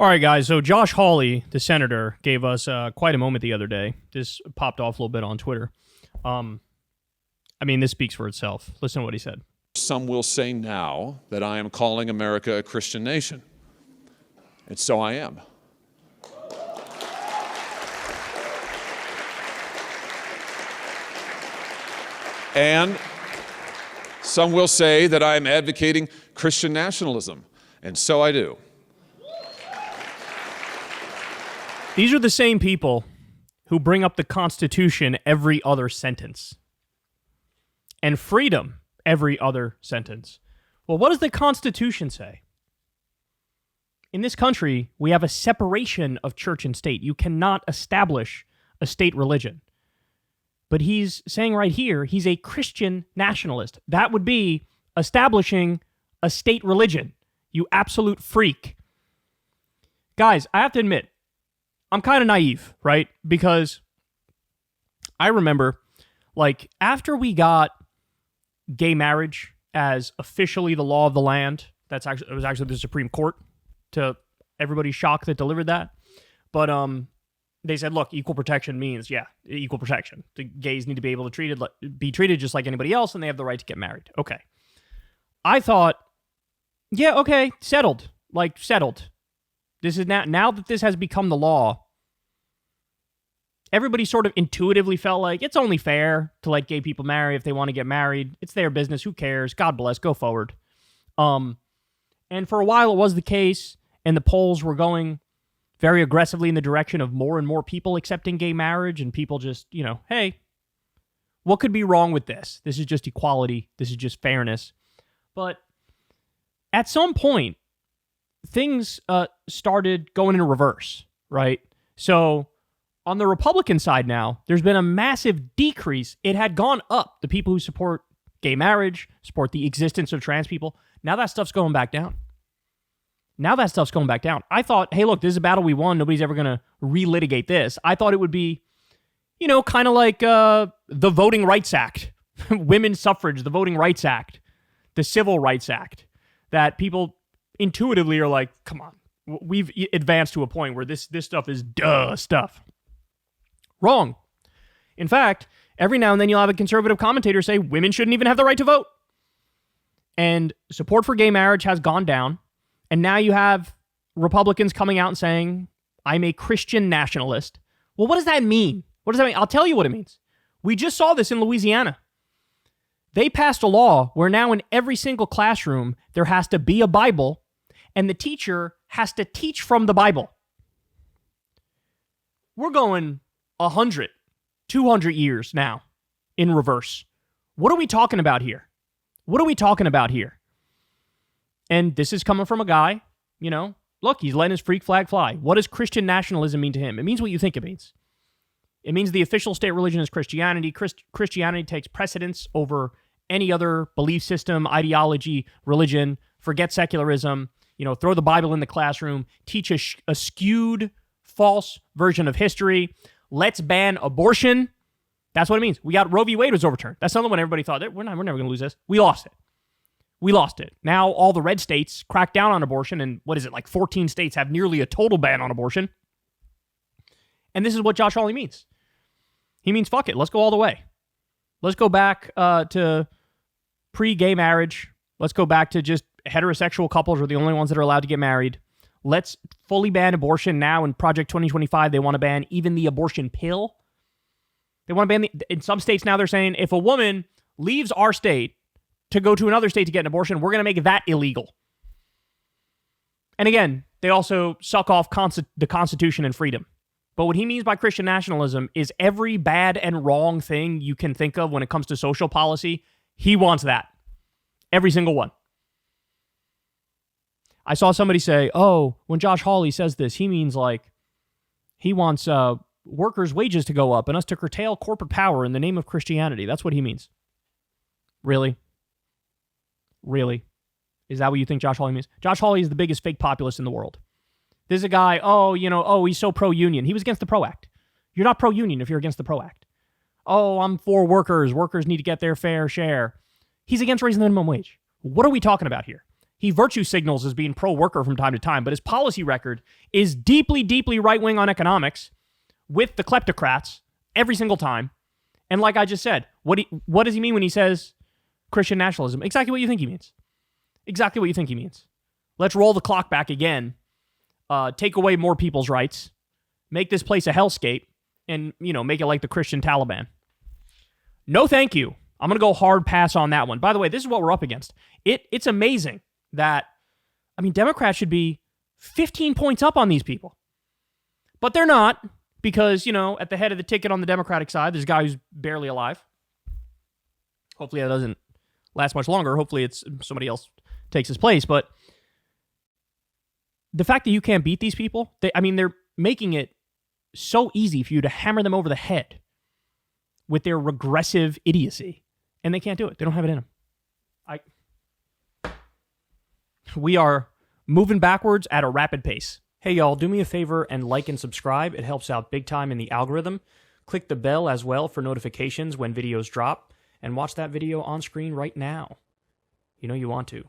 All right, guys. So Josh Hawley, the senator, gave us quite a moment the other day. This popped off a little bit on Twitter. This speaks for itself. Listen to what he said. Some will say now that I am calling America a Christian nation. And so I am. And some will say that I am advocating Christian nationalism. And so I do. These are the same people who bring up the Constitution every other sentence. And freedom every other sentence. Well, what does the Constitution say? In this country, we have a separation of church and state. You cannot establish a state religion. But he's saying right here, he's a Christian nationalist. That would be establishing a state religion. You absolute freak. Guys, I have to admit, I'm kind of naive, right? Because I remember, after we got gay marriage as officially the law of the land, it was actually the Supreme Court, to everybody's shock, that delivered that. But they said, look, equal protection means, equal protection. The gays need to be able to be treated just like anybody else, and they have the right to get married. Okay. I thought, okay, settled. Settled. This is now that this has become the law, everybody sort of intuitively felt like it's only fair to let gay people marry if they want to get married. It's their business. Who cares? God bless. Go forward. And for a while it was the case, and the polls were going very aggressively in the direction of more and more people accepting gay marriage, and people just, hey, what could be wrong with this? This is just equality. This is just fairness. But at some point, things started going in reverse, right? So on the Republican side now, there's been a massive decrease. It had gone up. The people who support gay marriage, support the existence of trans people, now that stuff's going back down. I thought, hey, look, this is a battle we won. Nobody's ever going to relitigate this. I thought it would be, kind of like the Voting Rights Act, women's suffrage, the Voting Rights Act, the Civil Rights Act, that people intuitively are like, come on, we've advanced to a point where this stuff is duh stuff. Wrong. In fact, every now and then you'll have a conservative commentator say women shouldn't even have the right to vote. And support for gay marriage has gone down. And now you have Republicans coming out and saying, I'm a Christian nationalist. Well, what does that mean? What does that mean? I'll tell you what it means. We just saw this in Louisiana. They passed a law where now in every single classroom, there has to be a Bible, and the teacher has to teach from the Bible. We're going 100, 200 years now in reverse. What are we talking about here? And this is coming from a guy, look, he's letting his freak flag fly. What does Christian nationalism mean to him? It means what you think it means. It means the official state religion is Christianity. Christianity takes precedence over any other belief system, ideology, religion. Forget secularism. Throw the Bible in the classroom. Teach a skewed, false version of history. Let's ban abortion. That's what it means. We got Roe v. Wade was overturned. That's another one everybody thought, we're never going to lose this. We lost it. Now all the red states crack down on abortion, and 14 states have nearly a total ban on abortion. And this is what Josh Hawley means. He means, fuck it, let's go all the way. Let's go back to pre-gay marriage. Let's go back to just heterosexual couples are the only ones that are allowed to get married. Let's fully ban abortion now. In Project 2025, they want to ban even the abortion pill. They want to ban in some states now they're saying if a woman leaves our state to go to another state to get an abortion, we're going to make that illegal. And again, they also suck off the Constitution and freedom. But what he means by Christian nationalism is every bad and wrong thing you can think of when it comes to social policy, he wants that. Every single one. I saw somebody say, when Josh Hawley says this, he means he wants workers' wages to go up and us to curtail corporate power in the name of Christianity. That's what he means. Really? Is that what you think Josh Hawley means? Josh Hawley is the biggest fake populist in the world. This is a guy, he's so pro-union. He was against the PRO Act. You're not pro-union if you're against the PRO Act. I'm for workers. Workers need to get their fair share. He's against raising the minimum wage. What are we talking about here? He virtue signals as being pro-worker from time to time, but his policy record is deeply, deeply right-wing on economics with the kleptocrats every single time. And like I just said, what does he mean when he says Christian nationalism? Exactly what you think he means. Exactly what you think he means. Let's roll the clock back again, take away more people's rights, make this place a hellscape, and, make it like the Christian Taliban. No, thank you. I'm going to go hard pass on that one. By the way, this is what we're up against. It's amazing that, Democrats should be 15 points up on these people. But they're not, because, at the head of the ticket on the Democratic side, there's a guy who's barely alive. Hopefully that doesn't last much longer. Hopefully it's somebody else takes his place. But the fact that you can't beat these people, they're making it so easy for you to hammer them over the head with their regressive idiocy. And they can't do it. They don't have it in them. We are moving backwards at a rapid pace. Hey, y'all, do me a favor and like and subscribe. It helps out big time in the algorithm. Click the bell as well for notifications when videos drop. And watch that video on screen right now. You know you want to.